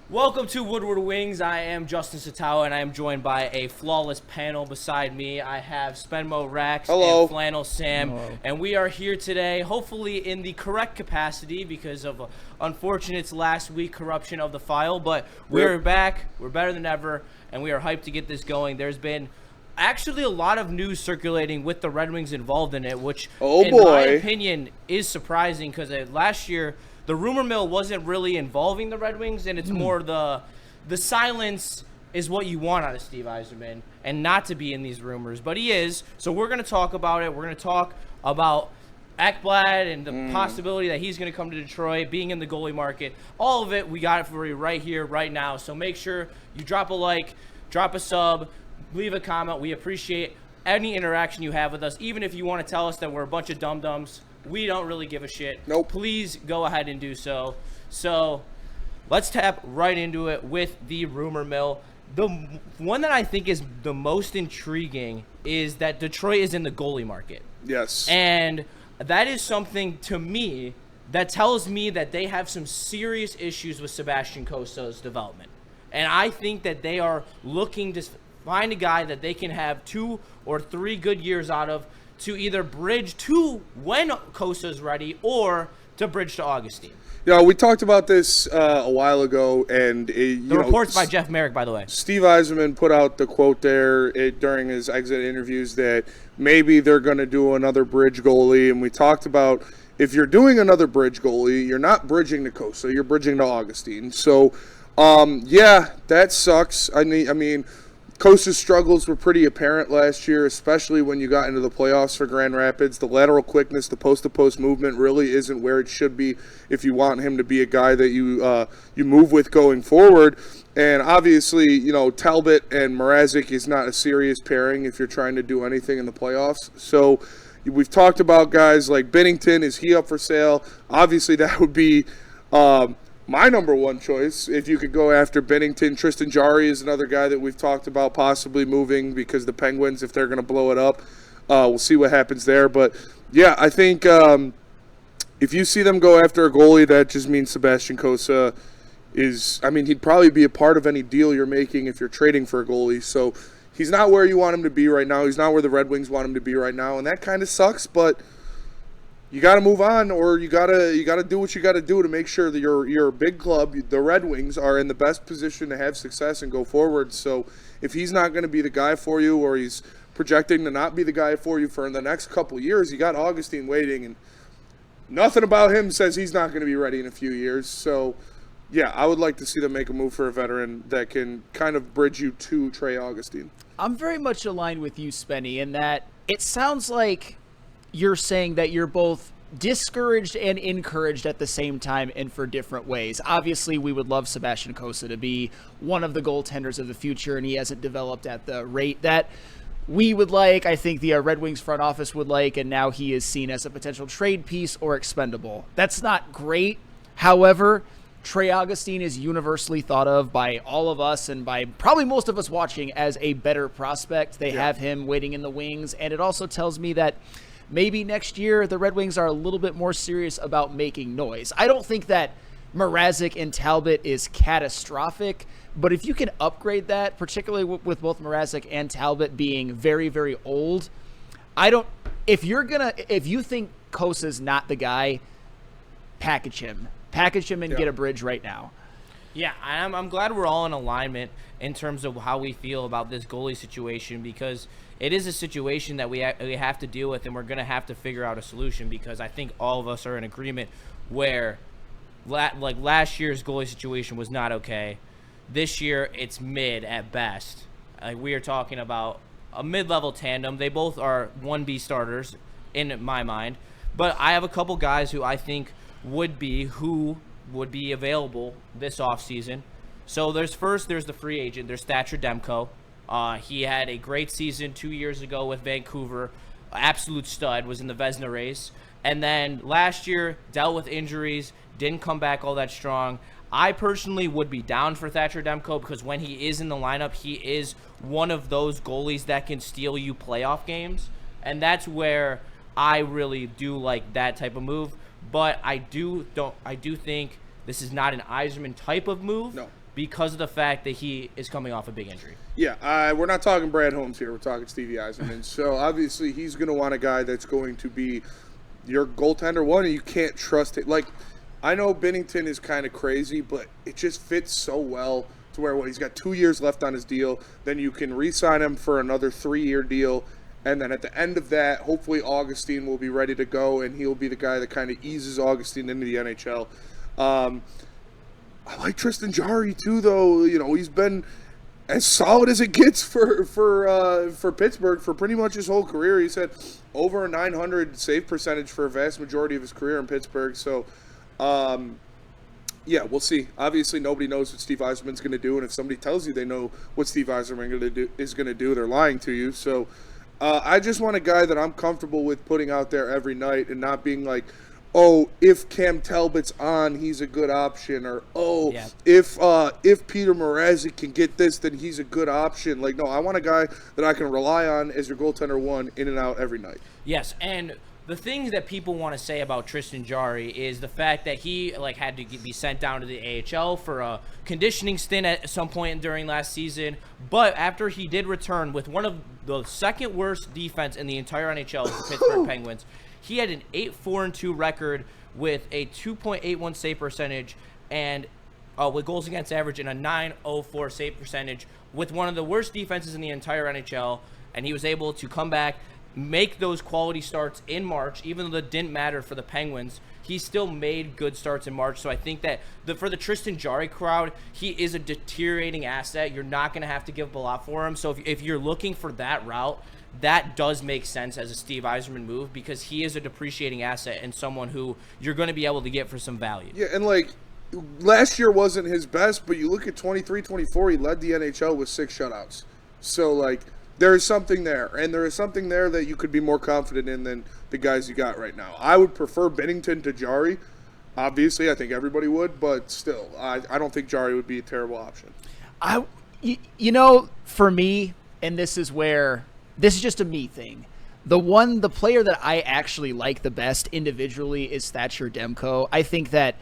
Welcome to Woodward Wings. I am Justin Satawa, and I am joined by a flawless panel beside me. I have Spenmo Rax and Flannel Sam, and we are here today, hopefully in the correct capacity because of unfortunate last week corruption of the file. But we're back. We're better than ever, and we are hyped to get this going. There's been actually a lot of news circulating with the Red Wings involved in it, which, in my opinion, is surprising because last year the rumor mill wasn't really involving the Red Wings, and it's more the silence is what you want out of Steve Yzerman and not to be in these rumors. But he is, so we're going to talk about it. We're going to talk about Ekblad and the possibility that he's going to come to Detroit, being in the goalie market. All of it, we got it for you right here, right now. So make sure you drop a like, drop a sub, leave a comment. We appreciate any interaction you have with us, even if you want to tell us that we're a bunch of dum-dums. We don't really give a shit. Nope. Please go ahead and do so. So let's tap right into it with the rumor mill. The one that I think is the most intriguing is that Detroit is in the goalie market. Yes. And that is something to me that tells me that they have some serious issues with Sebastian Costa's development. And I think that they are looking to find a guy that they can have 2 or 3 good years out of, to either bridge to when Costa's ready or to bridge to Augustine. Yeah, we talked about this a while ago, and the report's by Jeff Merrick, by the way. Steve Yzerman put out the quote there during his exit interviews that maybe they're going to do another bridge goalie, and we talked about if you're doing another bridge goalie, you're not bridging to Costa, you're bridging to Augustine. So, yeah, that sucks. I mean, Costa's struggles were pretty apparent last year, especially when you got into the playoffs for Grand Rapids. The lateral quickness, the post-to-post movement really isn't where it should be if you want him to be a guy that you move with going forward. And obviously, Talbot and Mrazek is not a serious pairing if you're trying to do anything in the playoffs. So we've talked about guys like Binnington. Is he up for sale? Obviously, that would be my number one choice, if you could go after Binnington. Tristan Jarry is another guy that we've talked about possibly moving because the Penguins, if they're going to blow it up, we'll see what happens there. But, yeah, I think if you see them go after a goalie, that just means Sebastian Costa he'd probably be a part of any deal you're making if you're trading for a goalie. So he's not where you want him to be right now. He's not where the Red Wings want him to be right now, and that kind of sucks, but you got to move on, or you got to do what you got to do to make sure that your big club, the Red Wings, are in the best position to have success and go forward. So if he's not going to be the guy for you, or he's projecting to not be the guy for you for the next couple of years, you got Augustine waiting, and nothing about him says he's not going to be ready in a few years. So, yeah, I would like to see them make a move for a veteran that can kind of bridge you to Trey Augustine. I'm very much aligned with you, Spenny, in that it sounds like you're saying that you're both discouraged and encouraged at the same time and for different ways. Obviously, we would love Sebastian Costa to be one of the goaltenders of the future, and he hasn't developed at the rate that we would like. I think the Red Wings front office would like, and now he is seen as a potential trade piece or expendable. That's not great. However, Trey Augustine is universally thought of by all of us and by probably most of us watching as a better prospect. They have him waiting in the wings, and it also tells me that maybe next year the Red Wings are a little bit more serious about making noise. I don't think that Mrazek and Talbot is catastrophic, but if you can upgrade that, particularly with both Mrazek and Talbot being very, very old, if you think Kosa's not the guy, package him and get a bridge right now. Yeah, I'm glad we're all in alignment in terms of how we feel about this goalie situation, because it is a situation that we have to deal with, and we're going to have to figure out a solution, because I think all of us are in agreement where last year's goalie situation was not okay. This year, it's mid at best. We are talking about a mid-level tandem. They both are 1B starters in my mind, but I have a couple guys who I think would be available this offseason. So there's the free agent. There's Thatcher Demko. He had a great season 2 years ago with Vancouver. Absolute stud, was in the Vezina race. And then last year, dealt with injuries, didn't come back all that strong. I personally would be down for Thatcher Demko, because when he is in the lineup, he is one of those goalies that can steal you playoff games. And that's where I really do like that type of move. But I do think this is not an Yzerman type of move. No. because of the fact that he is coming off a big injury. Yeah, we're not talking Brad Holmes here. We're talking Stevie Yzerman. So obviously he's going to want a guy that's going to be your goaltender one, and you can't trust it. Like, I know Binnington is kind of crazy, but it just fits so well to where he's got 2 years left on his deal. Then you can re-sign him for another 3-year deal. And then at the end of that, hopefully Augustine will be ready to go, and he'll be the guy that kind of eases Augustine into the NHL. I like Tristan Jarry too, though. You know, he's been as solid as it gets for Pittsburgh for pretty much his whole career. He's had over a 900 save percentage for a vast majority of his career in Pittsburgh. So, yeah, we'll see. Obviously, nobody knows what Steve Yzerman's going to do, and if somebody tells you they know what Steve Yzerman is going to do, they're lying to you. So, I just want a guy that I'm comfortable with putting out there every night and not being like, oh, if Cam Talbot's on, he's a good option, or if Peter Mrazek can get this, then he's a good option. Like, no, I want a guy that I can rely on as your goaltender one in and out every night. Yes, and the things that people want to say about Tristan Jarry is the fact that he had to be sent down to the AHL for a conditioning stint at some point during last season. But after he did return with one of the second worst defense in the entire NHL, the Pittsburgh Penguins, he had an 8-4-2 record with a 2.81 save percentage and with goals against average and a 9.04 save percentage with one of the worst defenses in the entire NHL. And he was able to come back, make those quality starts in March, even though that didn't matter for the Penguins. He still made good starts in March. So I think that for the Tristan Jarry crowd, he is a deteriorating asset. You're not going to have to give up a lot for him. So if you're looking for that route, that does make sense as a Steve Yzerman move because he is a depreciating asset and someone who you're going to be able to get for some value. Yeah, and last year wasn't his best, but you look at 23-24, he led the NHL with 6 shutouts. So, there is something there, and there is something there that you could be more confident in than the guys you got right now. I would prefer Binnington to Jarry. Obviously, I think everybody would, but still, I don't think Jarry would be a terrible option. For me, and this is just a me thing, the player that I actually like the best individually is Thatcher Demko. I think that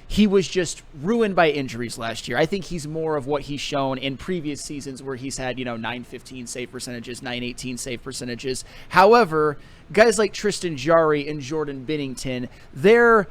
he was just ruined by injuries last year. I think he's more of what he's shown in previous seasons where he's had, 915 save percentages, 918 save percentages. However, guys like Tristan Jarry and Jordan Binnington, their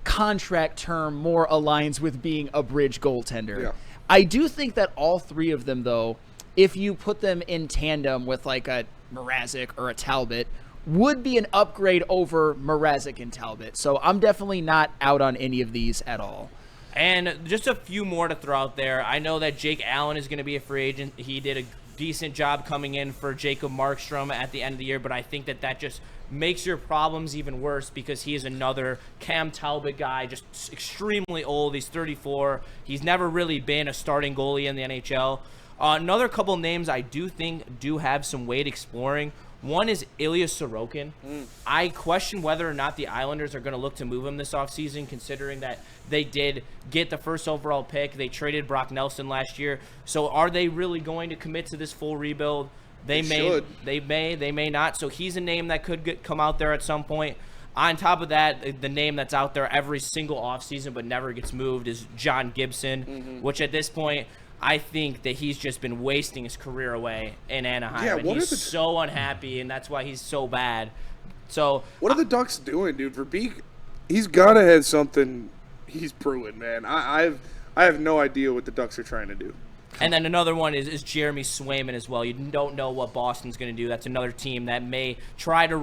contract term more aligns with being a bridge goaltender. Yeah. I do think that all three of them, though, if you put them in tandem with a Mrazek or a Talbot, would be an upgrade over Mrazek and Talbot. So I'm definitely not out on any of these at all. And just a few more to throw out there. I know that Jake Allen is going to be a free agent. He did a decent job coming in for Jacob Markstrom at the end of the year, but I think that just makes your problems even worse because he is another Cam Talbot guy, just extremely old. He's 34. He's never really been a starting goalie in the NHL. Another couple names I do think do have some weight exploring. One is Ilya Sorokin. I question whether or not the Islanders are going to look to move him this offseason, considering that they did get the first overall pick. They traded Brock Nelson last year. So are they really going to commit to this full rebuild? They may not. So he's a name that could come out there at some point. On top of that, the name that's out there every single offseason but never gets moved is John Gibson, which at this point – I think that he's just been wasting his career away in Anaheim. Yeah, and he's so unhappy, and that's why he's so bad. So what are the Ducks doing, dude? He's got to have something he's brewing, man. I have no idea what the Ducks are trying to do. And then another one is Jeremy Swayman as well. You don't know what Boston's going to do. That's another team that may try to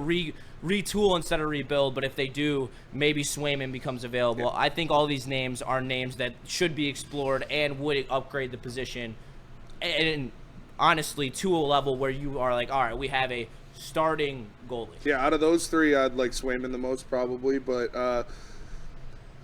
retool instead of rebuild, but if they do, maybe Swayman becomes available. Yeah. I think all these names are names that should be explored and would upgrade the position, and honestly, to a level where you are like, all right, we have a starting goalie. Yeah, out of those three, I'd like Swayman the most probably, but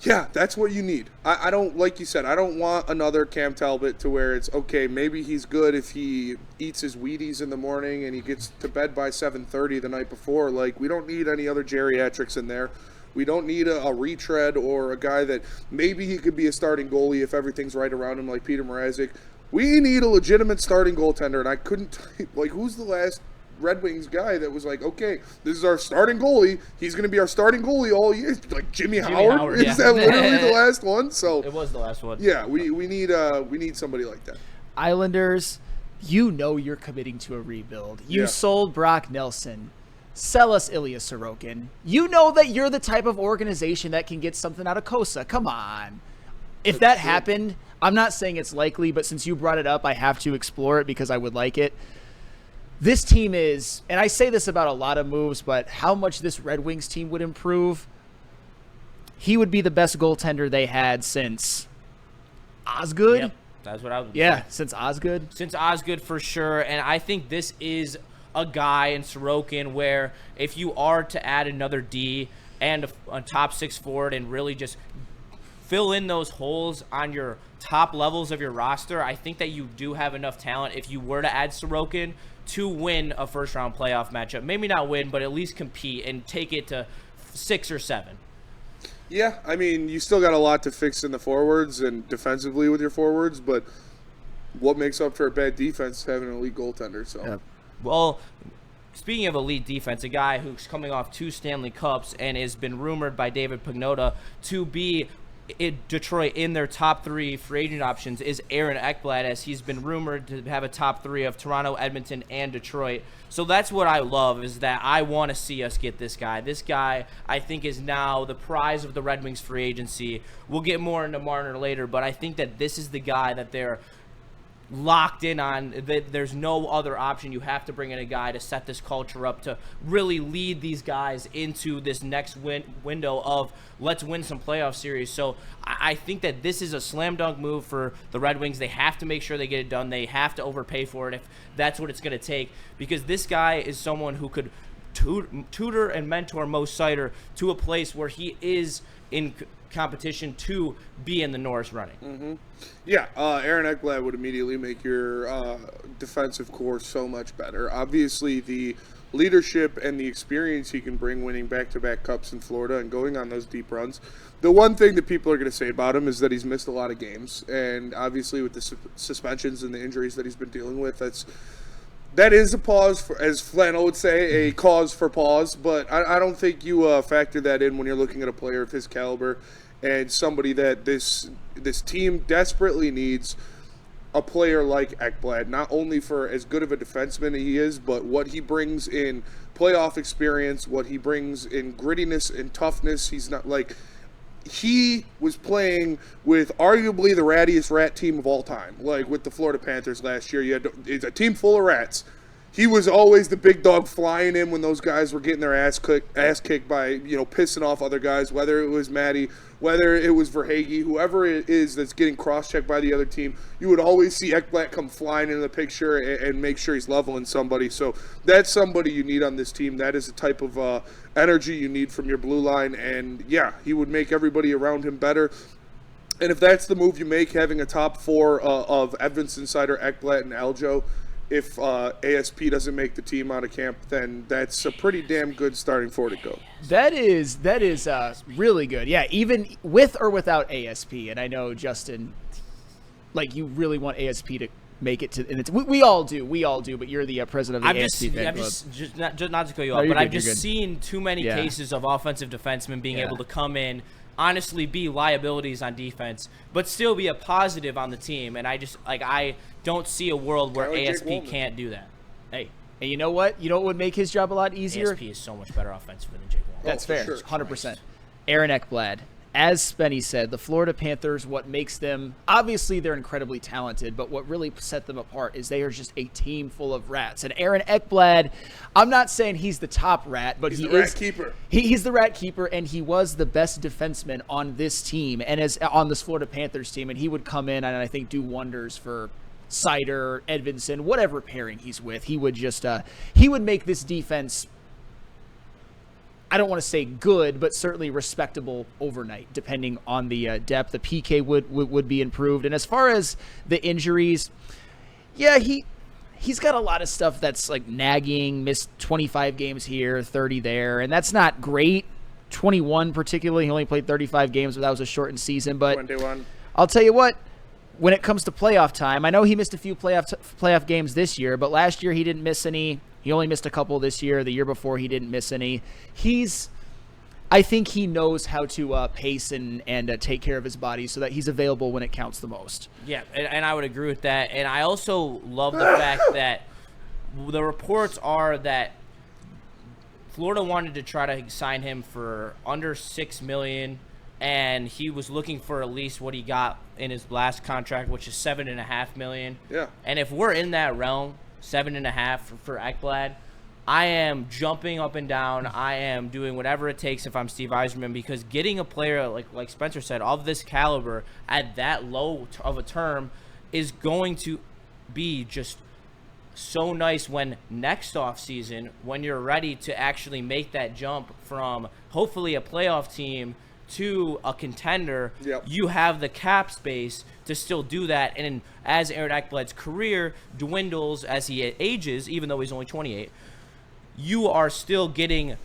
yeah, that's what you need. I don't, like you said, I don't want another Cam Talbot to where it's, okay, maybe he's good if he eats his Wheaties in the morning and he gets to bed by 7:30 the night before. We don't need any other geriatrics in there. We don't need a retread or a guy that maybe he could be a starting goalie if everything's right around him like Peter Mrazek. We need a legitimate starting goaltender, and I couldn't – who's the last Red Wings guy that was like, okay, this is our starting goalie. He's going to be our starting goalie all year. Like Jimmy Howard. Is that literally the last one? So it was the last one. Yeah, we need somebody like that. Islanders, you're committing to a rebuild. You sold Brock Nelson. Sell us Ilya Sorokin. You know that you're the type of organization that can get something out of Kosa. Come on. If that happened, I'm not saying it's likely, but since you brought it up, I have to explore it because I would like it. This team is, and I say this about a lot of moves, but how much this Red Wings team would improve, he would be the best goaltender they had since Osgood. Yep, that's what I would say. Since Osgood. Since Osgood for sure, and I think this is a guy in Sorokin where if you are to add another D and a top six forward and really just fill in those holes on your top levels of your roster, I think that you do have enough talent if you were to add Sorokin to win a first-round playoff matchup. Maybe not win, but at least compete and take it to 6 or 7. Yeah, I mean, you still got a lot to fix in the forwards and defensively with your forwards, but what makes up for a bad defense is having an elite goaltender. So. Yeah. Well, speaking of elite defense, a guy who's coming off 2 Stanley Cups and has been rumored by David Pagnotta to be in Detroit in their top 3 free agent options is Aaron Ekblad, as he's been rumored to have a top 3 of Toronto, Edmonton, and Detroit. So that's what I love, is that I want to see us get this guy. This guy, I think, is now the prize of the Red Wings free agency. We'll get more into Marner later, but I think that this is the guy that they're locked in on. There's no other option. You have to bring in a guy to set this culture up, to really lead these guys into this next window of let's win some playoff series. So I think that this is a slam dunk move for the Red Wings. They have to make sure they get it done. They have to overpay for it if that's what it's going to take, because this guy is someone who could tutor and mentor Mo Seider to a place where he is in competition to be in the Norris running. Mm-hmm. Yeah, Aaron Ekblad would immediately make your defensive core so much better. Obviously, the leadership and the experience he can bring winning back-to-back cups in Florida and going on those deep runs. The one thing that people are going to say about him is that he's missed a lot of games, and obviously with the suspensions and the injuries that he's been dealing with, that is a pause, for, as Flannel would say, a cause for pause, but I don't think you factor that in when you're looking at a player of his caliber and somebody that this team desperately needs. A player like Ekblad, not only for as good of a defenseman he is, but what he brings in playoff experience, what he brings in grittiness and toughness. He's not like, he was playing with arguably the rattiest rat team of all time, like with the Florida Panthers last year. It's a team full of rats. He was always the big dog flying in when those guys were getting their ass kicked by, pissing off other guys, whether it was Matty, whether it was Verhaeghe, whoever it is that's getting cross-checked by the other team. You would always see Ekblad come flying into the picture and make sure he's leveling somebody. So that's somebody you need on this team. That is the type of energy you need from your blue line. And, yeah, he would make everybody around him better. And if that's the move you make, having a top 4 of Edvinsson, Seider, Ekblad, and Aljo, if ASP doesn't make the team out of camp, then that's a pretty damn good starting 4 to go. That is really good. Yeah, even with or without ASP. And I know, Justin, like, you really want ASP to make it to, and it's, we all do, but you're the president of the ASP fan club. Just not to cut you off, but I've just seen too many cases of offensive defensemen being able to come in, honestly be liabilities on defense, but still be a positive on the team. And I don't see a world where ASP can't do that. Hey, and you know what? You know what would make his job a lot easier? ASP is so much better offensively than Jake Walker. That's fair. Sure. 100%. Aaron Ekblad. As Spenny said, the Florida Panthers, what makes them, obviously they're incredibly talented, but what really set them apart is they are just a team full of rats. And Aaron Ekblad, I'm not saying he's the top rat, but he's the rat keeper. He's the rat keeper, and he was the best defenseman on this team and on this Florida Panthers team, and he would come in and I think do wonders for Seider, Edvinsson, whatever pairing he's with. He would just he would make this defense, I don't want to say good, but certainly respectable overnight, depending on the depth. The PK would be improved. And as far as the injuries, yeah, he's got a lot of stuff that's like nagging, missed 25 games here, 30 there, and that's not great. 21 particularly, he only played 35 games, but that was a shortened season. But 21. I'll tell you what, when it comes to playoff time, I know he missed a few playoff games this year, but last year he didn't miss any He only missed a couple this year. The year before, he didn't miss any. I think he knows how to pace and take care of his body so that he's available when it counts the most. Yeah, and I would agree with that. And I also love the fact that the reports are that Florida wanted to try to sign him for under $6 million, and he was looking for at least what he got in his last contract, which is $7.5 million. Yeah. And if we're in that realm, 7.5 for Ekblad, I am jumping up and down. I am doing whatever it takes if I'm Steve Yzerman, because getting a player like Spencer said of this caliber at that low of a term is going to be just so nice when next offseason, when you're ready to actually make that jump from hopefully a playoff team to a contender, yep, you have the cap space to still do that. And as Aaron Ekblad's career dwindles as he ages, even though he's only 28, you are still getting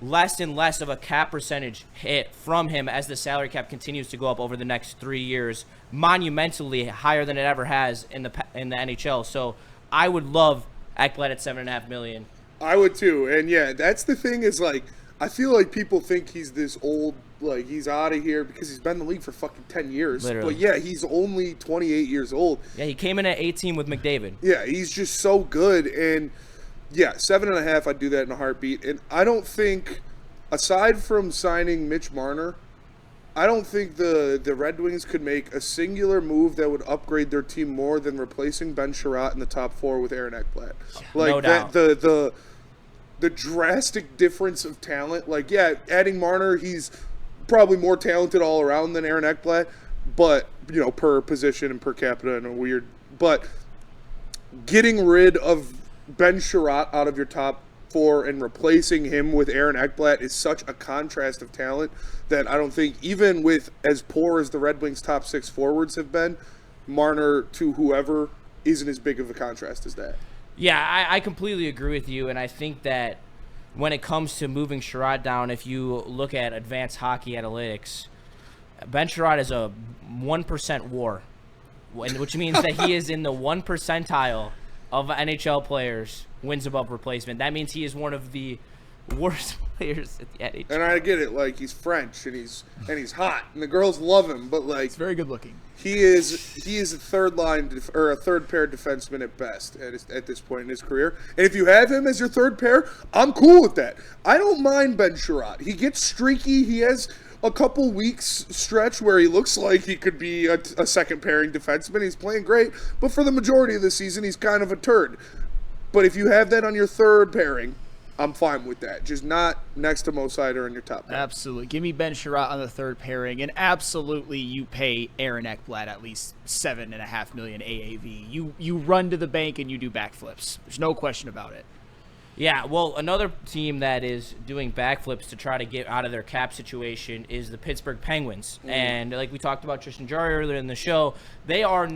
less and less of a cap percentage hit from him as the salary cap continues to go up over the next 3 years, monumentally higher than it ever has in the NHL. So I would love Ekblad at $7.5 million. I would too. And yeah, that's the thing is, like, I feel like people think he's this old, like he's out of here because he's been in the league for fucking 10 years. Literally. But yeah, he's only 28 years old. Yeah, he came in at 18 with McDavid. Yeah, he's just so good. And yeah, 7.5, I'd do that in a heartbeat. And I don't think, aside from signing Mitch Marner, I don't think the Red Wings could make a singular move that would upgrade their team more than replacing Ben Sherratt in the top 4 with Aaron Ekblad. Like, no doubt. The drastic difference of talent. Like, yeah, adding Marner, he's probably more talented all around than Aaron Ekblad, but, you know, per position and per capita and a weird. But getting rid of Ben Sherratt out of your top 4 and replacing him with Aaron Ekblad is such a contrast of talent that I don't think, even with as poor as the Red Wings' top 6 forwards have been, Marner to whoever isn't as big of a contrast as that. Yeah, I completely agree with you, and I think that when it comes to moving Sherratt down, if you look at advanced hockey analytics, Ben Sherratt is a 1% WAR, which means that he is in the 1 percentile of NHL players wins above replacement. That means he is one of the worst players at the NHL. And I get it, like, he's French and he's hot and the girls love him, but like, It's very good looking. he is a third line or a third pair defenseman at best at this point in his career. And if you have him as your third pair, I'm cool with that. I don't mind Ben Sherratt. He gets streaky. He has a couple weeks stretch where he looks like he could be a second pairing defenseman. He's playing great, but for the majority of the season, he's kind of a turd. But if you have that on your third pairing, I'm fine with that. Just not next to Mo Seider in your top pair. Absolutely. Give me Ben Sherratt on the third pairing, and absolutely you pay Aaron Ekblad at least $7.5 million AAV. You run to the bank and you do backflips. There's no question about it. Yeah, well, another team that is doing backflips to try to get out of their cap situation is the Pittsburgh Penguins. And like we talked about Tristan Jarry earlier in the show, they are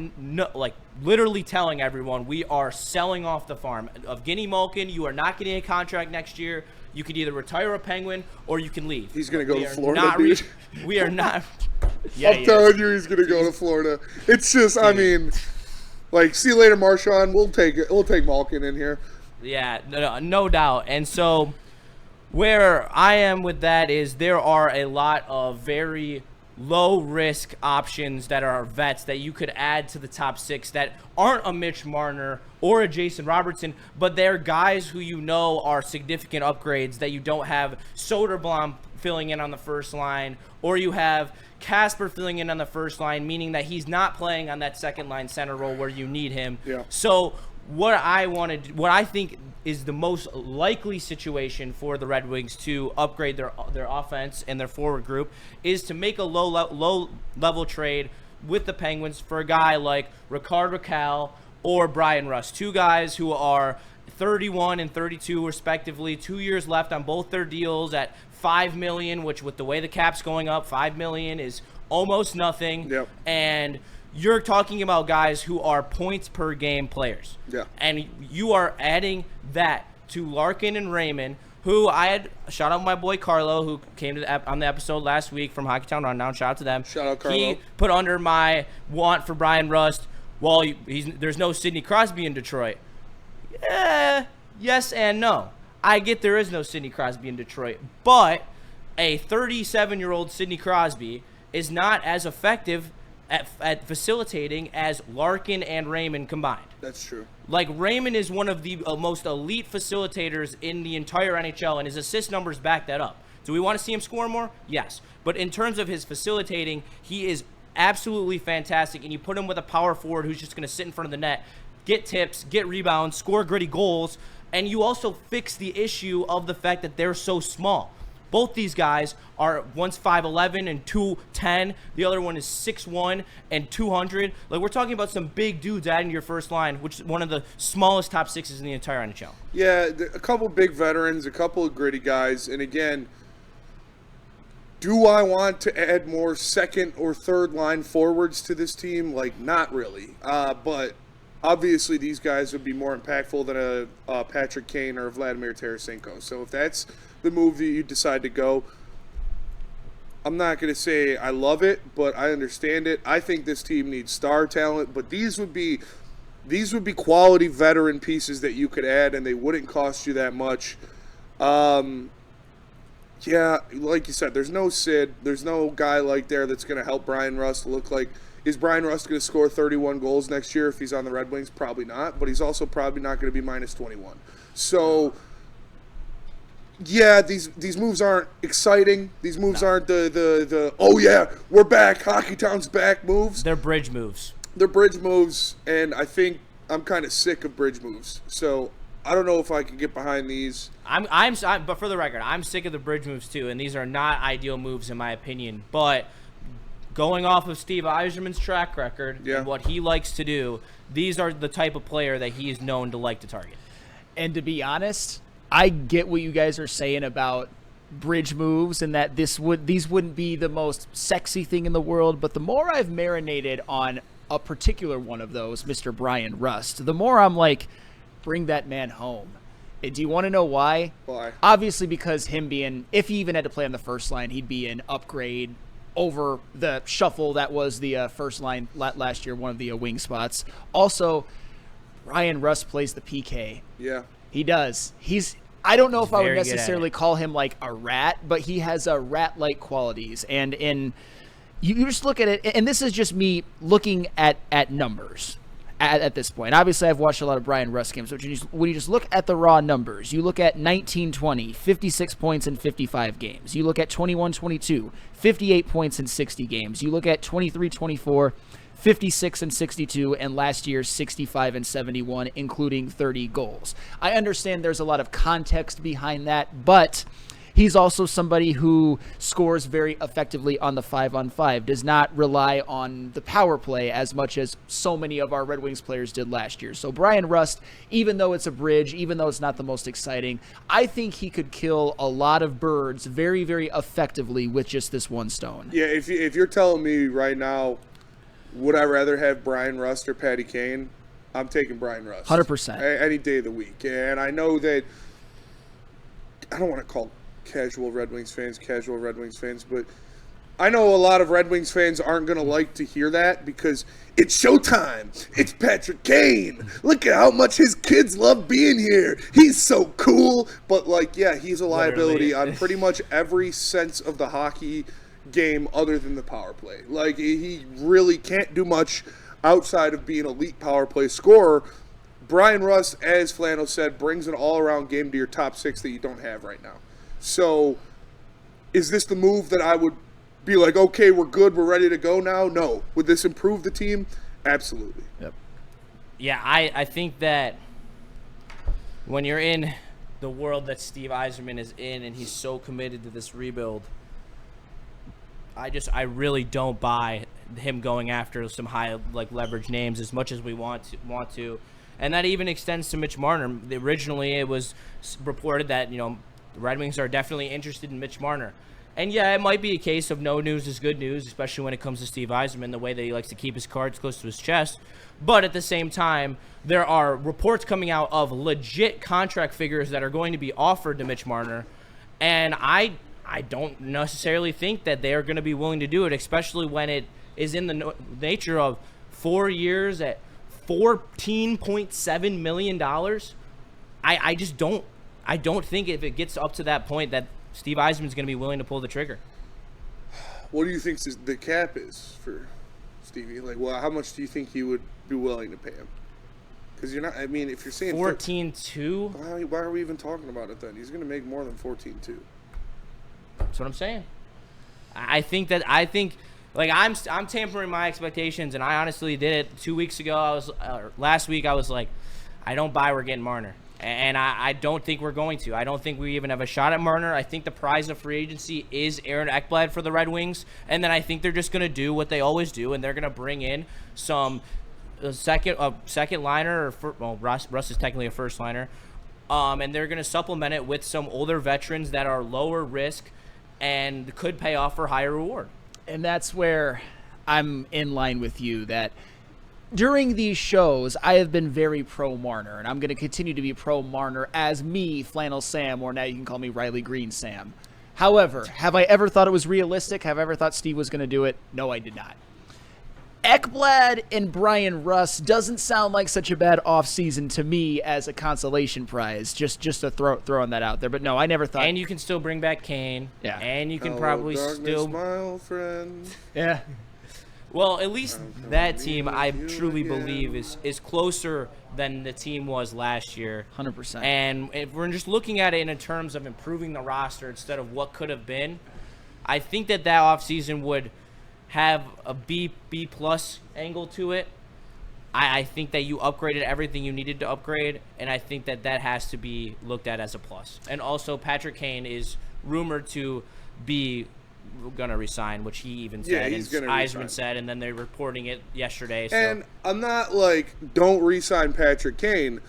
literally telling everyone, we are selling off the farm. Evgeny Malkin, you are not getting a contract next year. You can either retire a Penguin or you can leave. He's going to go to Florida, dude. We are not. I'm telling you, he's going to go to Florida. It's just, I mean, like, see you later, Marchand. We'll take Malkin in here. Yeah, no doubt. And so where I am with that is there are a lot of very low-risk options that are vets that you could add to the top 6 that aren't a Mitch Marner or a Jason Robertson, but they're guys who you know are significant upgrades that you don't have Soderblom filling in on the first line, or you have Casper filling in on the first line, meaning that he's not playing on that second-line center role where you need him. Yeah. So what I think is the most likely situation for the Red Wings to upgrade their offense and their forward group is to make a low-level trade with the Penguins for a guy like Rickard Rakell or Brian Rust, 2 guys who are 31 and 32 respectively, 2 years left on both their deals at $5 million, which with the way the cap's going up, $5 million is almost nothing. Yep. And you're talking about guys who are points per game players. Yeah. And you are adding that to Larkin and Raymond, who I had shout out my boy Carlo, who came to on the episode last week from Hockeytown Rundown. Shout out to them. Shout out Carlo. He put under my want for Brian Rust. Well, there's no Sidney Crosby in Detroit. Yeah, Yes and no. I get there is no Sidney Crosby in Detroit, but a 37-year-old Sidney Crosby is not as effective at facilitating as Larkin and Raymond combined. That's true. Like, Raymond is one of the most elite facilitators in the entire NHL, and his assist numbers back that up. Do we want to see him score more? Yes. But in terms of his facilitating, he is absolutely fantastic, and you put him with a power forward who's just going to sit in front of the net, get tips, get rebounds, score gritty goals, and you also fix the issue of the fact that they're so small. Both these guys are, one's 5'11 and 210. The other one is 6'1 and 200. Like, we're talking about some big dudes adding to your first line, which is one of the smallest top sixes in the entire NHL. Yeah, a couple big veterans, a couple of gritty guys. And again, do I want to add more second or third line forwards to this team? Like, not really. But obviously these guys would be more impactful than a Patrick Kane or a Vladimir Tarasenko. So if that's the move that you decide to go, I'm not going to say I love it, but I understand it. I think this team needs star talent, but these would be quality veteran pieces that you could add, and they wouldn't cost you that much. Yeah, like you said, there's no Sid. There's no guy like there that's going to help Brian Rust look like. Is Brian Rust going to score 31 goals next year if he's on the Red Wings? Probably not, but he's also probably not going to be minus 21. So, yeah, these moves aren't exciting. These moves aren't the oh yeah, we're back, Hockey Town's back moves. They're bridge moves. They're bridge moves, and I think I'm kind of sick of bridge moves. So I don't know if I can get behind these. But for the record, I'm sick of the bridge moves too, and these are not ideal moves in my opinion. But going off of Steve Yzerman's track record and what he likes to do, these are the type of player that he is known to like to target. And to be honest, I get what you guys are saying about bridge moves and that these wouldn't be the most sexy thing in the world, but the more I've marinated on a particular one of those, Mr. Brian Rust, the more I'm like, bring that man home. Do you want to know why? Why? Obviously because him being, if he even had to play on the first line, he'd be an upgrade over the shuffle that was the first line last year, one of the wing spots. Also, Brian Rust plays the PK. Yeah. He does. I don't know if I would very good at necessarily it. call him like a rat, but he has rat-like qualities. And you just look at it, and this is just me looking at numbers at this point. Obviously, I've watched a lot of Brian Rust games, but when you just look at the raw numbers, you look at 19-20, 56 points in 55 games. You look at 21-22, 58 points in 60 games. You look at 23-24, 56 and 62, and last year's 65 and 71, including 30 goals. I understand there's a lot of context behind that, but he's also somebody who scores very effectively on the 5-on-5, does not rely on the power play as much as so many of our Red Wings players did last year. So Brian Rust, even though it's a bridge, even though it's not the most exciting, I think he could kill a lot of birds very, very effectively with just this one stone. Yeah, if you're telling me right now, would I rather have Brian Rust or Patty Kane? I'm taking Brian Rust. 100%. Any day of the week. And I know that I don't want to call casual Red Wings fans, but I know a lot of Red Wings fans aren't going to like to hear that because it's showtime. It's Patrick Kane. Look at how much his kids love being here. He's so cool. But, like, yeah, he's a liability on pretty much every sense of the hockey game other than the power play. Like, he really can't do much outside of being an elite power play scorer. Brian Rust, as Flannel said, brings an all-around game to your top six that you don't have right now. So, is this the move that I would be like, okay, we're good, we're ready to go now? No. Would this improve the team? Absolutely. Yep. Yeah, I think that when you're in the world that Steve Yzerman is in and he's so committed to this rebuild, I really don't buy him going after some high leverage names as much as we want to. And that even extends to Mitch Marner. Originally, it was reported that, the Red Wings are definitely interested in Mitch Marner. And yeah, it might be a case of no news is good news, especially when it comes to Steve Yzerman, the way that he likes to keep his cards close to his chest. But at the same time, there are reports coming out of legit contract figures that are going to be offered to Mitch Marner. And I don't necessarily think that they are going to be willing to do it, especially when it is in the nature of 4 years at $14.7 million. I just don't. I don't think if it gets up to that point that Steve Yzerman's going to be willing to pull the trigger. What do you think the cap is for Stevie? Like, well, how much do you think he would be willing to pay him? Because you're not. I mean, if you're saying 14.2, why are we even talking about it then? He's going to make more than 14.2. That's what I'm saying. I think like I'm tampering my expectations, and I honestly did it 2 weeks ago. Last week I was like, I don't buy we're getting Marner. And I don't think we're going to. I don't think we even have a shot at Marner. I think the prize of free agency is Aaron Ekblad for the Red Wings. And then I think they're just going to do what they always do, and they're going to bring in some second liner. Russ is technically a first liner. And they're going to supplement it with some older veterans that are lower risk and could pay off for higher reward. And that's where I'm in line with you, that during these shows, I have been very pro-Marner, and I'm going to continue to be pro-Marner as me, Flannel Sam, or now you can call me Riley Green Sam. However, have I ever thought it was realistic? Have I ever thought Steve was going to do it? No, I did not. Ekblad and Brian Rust doesn't sound like such a bad offseason to me as a consolation prize, just to throwing that out there. But no, I never thought. And you can still bring back Kane. Yeah. And you can probably still. My old friend. Yeah. Well, at least that team, I truly believe, is closer than the team was last year. 100%. And if we're just looking at it in terms of improving the roster instead of what could have been, I think that offseason would have a B-plus angle to it. I think that you upgraded everything you needed to upgrade, and I think that has to be looked at as a plus. And also, Patrick Kane is rumored to be gonna resign, which he even said, and Yzerman said, and then they're reporting it yesterday. So. And I'm not like, don't re-sign Patrick Kane.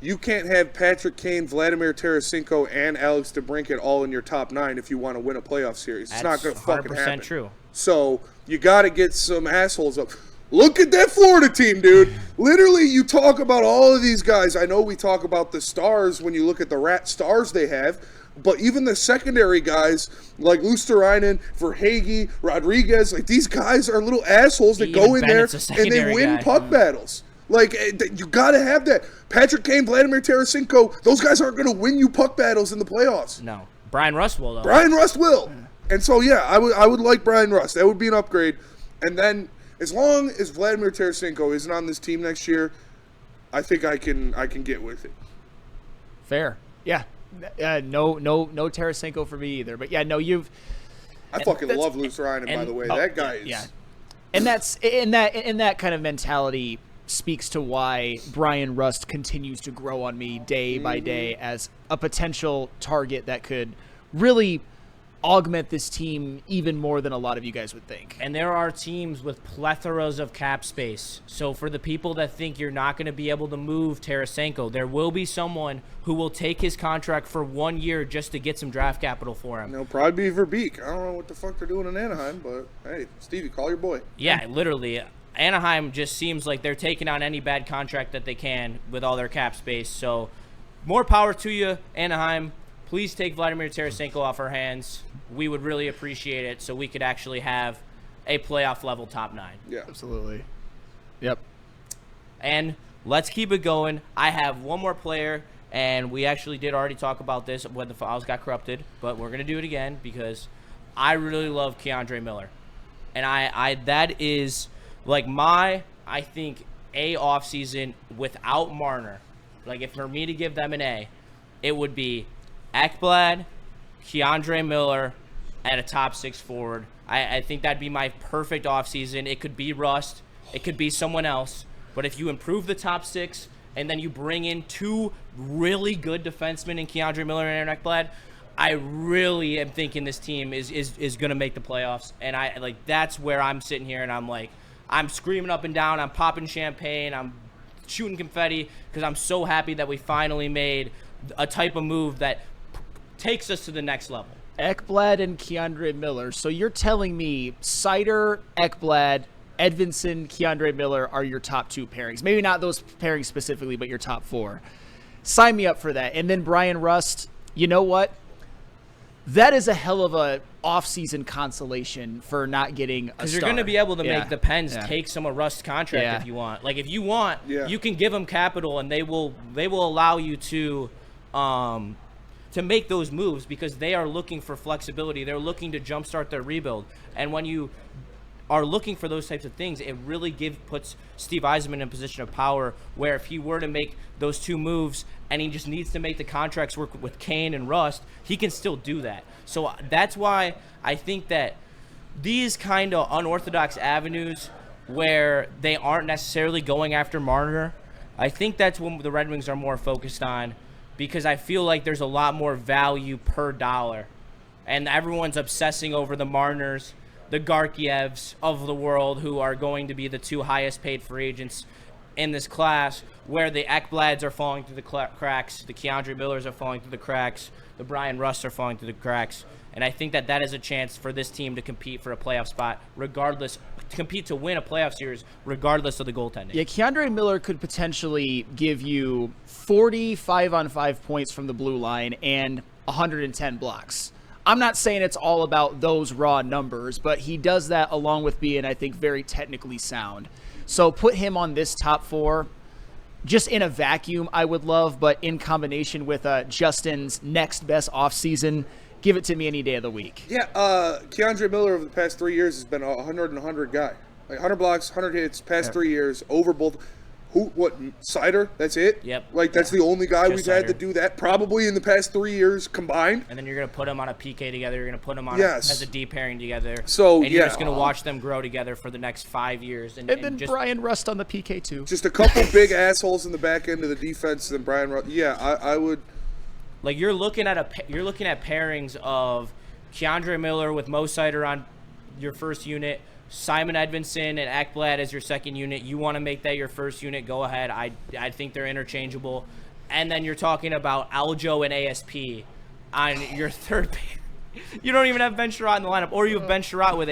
You can't have Patrick Kane, Vladimir Tarasenko, and Alex DeBrincat all in your top 9 if you want to win a playoff series. It's not gonna fucking happen. That's 100% true. So you got to get some assholes up. Look at that Florida team, dude. Literally, you talk about all of these guys. I know we talk about the stars when you look at the rat stars they have. But even the secondary guys like Luosterainen, Verhaeghe, Rodriguez, like these guys are little assholes that go in there and they win puck battles. Like, you got to have that. Patrick Kane, Vladimir Tarasenko, those guys aren't going to win you puck battles in the playoffs. No. Brian Rust will, though. Brian Rust will. And so, yeah, I would like Brian Rust. That would be an upgrade. And then as long as Vladimir Tarasenko isn't on this team next year, I think I can get with it. Fair. Yeah. No Tarasenko for me either. But yeah, no, I fucking love Luosterainen, by the way. That guy is. Yeah, and that's in that kind of mentality speaks to why Brian Rust continues to grow on me day by day as a potential target that could really augment this team even more than a lot of you guys would think. And there are teams with plethoras of cap space. So for the people that think you're not going to be able to move Tarasenko, there will be someone who will take his contract for 1 year just to get some draft capital for him. It'll probably be Verbeek. I don't know what the fuck they're doing in Anaheim, but hey, Stevie, call your boy. Yeah, literally. Anaheim just seems like they're taking on any bad contract that they can with all their cap space. So more power to you, Anaheim. Please take Vladimir Tarasenko off our hands. We would really appreciate it so we could actually have a playoff-level top 9. Yeah. Absolutely. Yep. And let's keep it going. I have one more player, and we actually did already talk about this when the files got corrupted, but we're going to do it again because I really love Keandre Miller. And that is like I think, A offseason without Marner. Like, if for me to give them an A, it would be Ekblad, Keandre Miller, and a top 6 forward. I think that'd be my perfect offseason. It could be Rust. It could be someone else. But if you improve the top 6 and then you bring in 2 really good defensemen in Keandre Miller and Aaron Ekblad, I really am thinking this team is going to make the playoffs. And that's where I'm sitting here, and I'm screaming up and down. I'm popping champagne. I'm shooting confetti because I'm so happy that we finally made a type of move that takes us to the next level. Ekblad and Keandre Miller. So you're telling me Seider, Ekblad, Edvinsson, Keandre Miller are your top 2 pairings. Maybe not those pairings specifically, but your top 4. Sign me up for that. And then Brian Rust, you know what? that is a hell of a off-season consolation for not getting a star. Because you're going to be able to make the Pens take some of Rust's contract if you want. Like, if you want, you can give them capital, and they will allow you to make those moves because they are looking for flexibility. They're looking to jumpstart their rebuild. And when you are looking for those types of things, it really puts Steve Yzerman in a position of power where if he were to make those two moves and he just needs to make the contracts work with Kane and Rust, he can still do that. So that's why I think that these kind of unorthodox avenues where they aren't necessarily going after Marner, I think that's what the Red Wings are more focused on because I feel like there's a lot more value per dollar. And everyone's obsessing over the Marners, the Garkievs of the world, who are going to be the two highest paid free agents in this class, where the Ekblads are falling through the cracks, the Keandre Millers are falling through the cracks, the Brian Rusts are falling through the cracks. And I think that is a chance for this team to compete for a playoff spot, compete to win a playoff series, regardless of the goaltending. Yeah, Keandre Miller could potentially give you 40 5-on-5 points from the blue line and 110 blocks. I'm not saying it's all about those raw numbers, but he does that along with being, I think, very technically sound. So put him on this top four. Just in a vacuum, I would love, but in combination with Justin's next best offseason, give it to me any day of the week. Yeah, Keandre Miller over the past 3 years has been a 100 guy. Like 100 blocks, 100 hits, past 3 years, over both. Sider? That's it? Yep. Like, that's the only guy Just we've had to Seider. do that probably in the past 3 years combined. And then you're going to put them on a PK together. You're going to put them on as a D pairing together. So, and you're just going to watch them grow together for the next 5 years. And then just, Brian Rust on the PK too. Just a couple big assholes in the back end of the defense, and Brian Rust. Yeah, I would. Like, you're looking at pairings of Keandre Miller with Mo Seider on your first unit, Simon Edvinsson and Ekblad as your second unit. You want to make that your first unit, go ahead. I think they're interchangeable. And then you're talking about Aljo and ASP on your third pair. You don't even have Ben Sherratt in the lineup, or you have Ben Sherratt with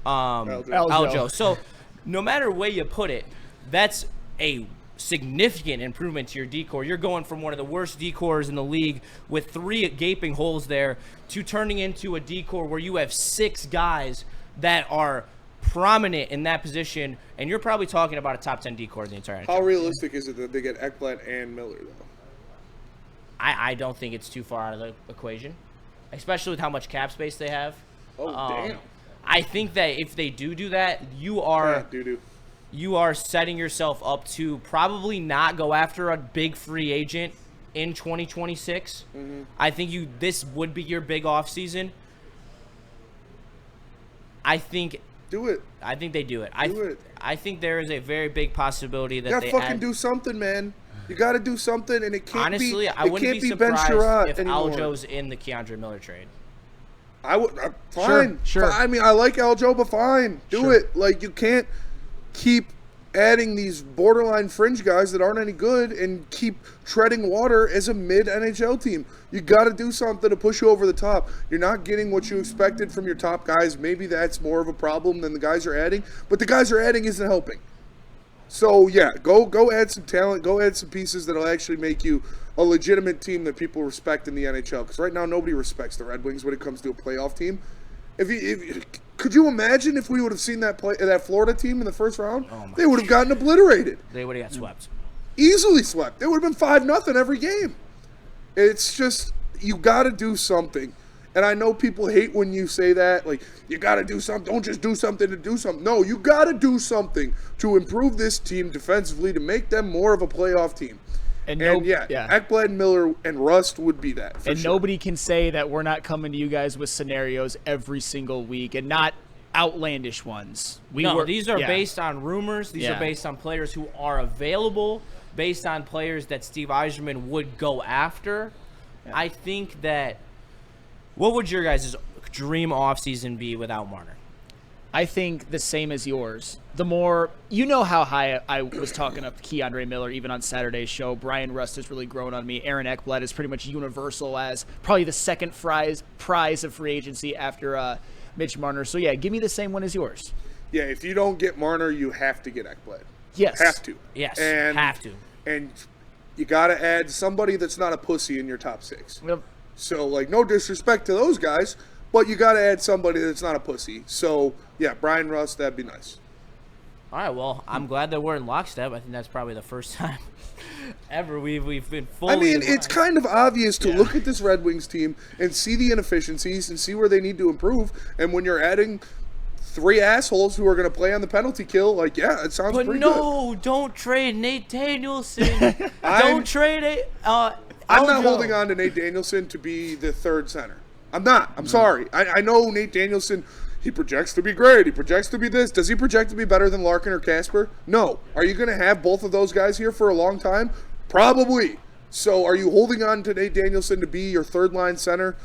Aljo. So no matter where you put it, that's a significant improvement to your decor. You're going from one of the worst decors in the league with 3 gaping holes there to turning into a decor where you have 6 guys that are prominent in that position, and you're probably talking about a top 10 decor in the entire How realistic is it that they get Ekblad and Miller, though? I don't think it's too far out of the equation, especially with how much cap space they have. Damn. I think that if they do that, you are setting yourself up to probably not go after a big free agent in 2026. Mm-hmm. I think this would be your big offseason. I think do it. I think they do it. Do it. I think there is a very big possibility that they fucking do something, man. You got to do something, and it can't honestly, be. I wouldn't be Ben surprised Sherratt if anymore. Aljo's in the Keandre Miller trade. I would. Fine. Sure. I mean, I like Aljo, but fine. Do it. Like, you can't keep adding these borderline fringe guys that aren't any good and keep treading water as a mid-NHL team. You got to do something to push you over the top. You're not getting what you expected from your top guys. Maybe that's more of a problem than the guys you're adding, but the guys you're adding isn't helping. So, yeah, go add some talent. Go add some pieces that'll actually make you a legitimate team that people respect in the NHL, because right now nobody respects the Red Wings when it comes to a playoff team. Could you imagine if we would have seen that Florida team in the first round? They would have gotten obliterated. They would have got swept. Easily swept. It would have been 5-0 every game. It's just, you got to do something. And I know people hate when you say that, like, you got to do something. Don't just do something to do something. No, you got to do something to improve this team defensively to make them more of a playoff team. And Ekblad, Miller, and Rust would be that. And nobody can say that we're not coming to you guys with scenarios every single week, and not outlandish ones. These are based on rumors. These are based on players who are available, based on players that Steve Yzerman would go after. Yeah. I think that – what would your guys' dream offseason be without Marner? I think the same as yours. The more – you know how high I was talking up Keandre Miller even on Saturday's show. Brian Rust has really grown on me. Aaron Ekblad is pretty much universal as probably the second prize of free agency after Mitch Marner. So, yeah, give me the same one as yours. Yeah, if you don't get Marner, you have to get Ekblad. Yes. Have to. Yes, have to. And you got to add somebody that's not a pussy in your top 6. Yep. So, like, no disrespect to those guys, but you got to add somebody that's not a pussy. So, yeah, Brian Rust, that'd be nice. All right, well, I'm glad that we're in lockstep. I think that's probably the first time ever we've been fully. I mean, it's kind of obvious to look at this Red Wings team and see the inefficiencies and see where they need to improve. And when you're adding 3 assholes who are going to play on the penalty kill, like, yeah, it sounds pretty good. But no, don't trade Nate Danielson. Don't trade it. I'm not holding on to Nate Danielson to be the third center. I'm not. I'm sorry. I know Nate Danielson. He projects to be great. He projects to be this. Does he project to be better than Larkin or Kasper? No. Are you going to have both of those guys here for a long time? Probably. So are you holding on to Nate Danielson to be your third-line center?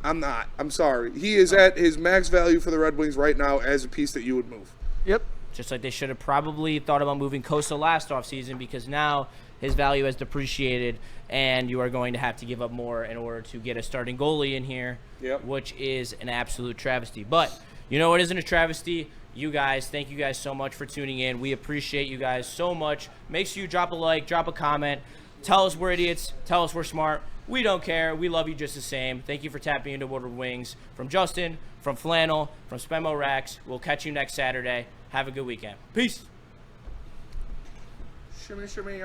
I'm not. I'm sorry. He is at his max value for the Red Wings right now as a piece that you would move. Yep. Just like they should have probably thought about moving Costa last offseason, because now his value has depreciated and you are going to have to give up more in order to get a starting goalie in here, which is an absolute travesty. But you know what isn't a travesty? You guys. Thank you guys so much for tuning in. We appreciate you guys so much. Make sure you drop a like, drop a comment. Tell us we're idiots. Tell us we're smart. We don't care. We love you just the same. Thank you for tapping into Woodward Wings. From Justin, from Flannel, from Spemo Rax. We'll catch you next Saturday. Have a good weekend. Peace. Shimmy, shimmy,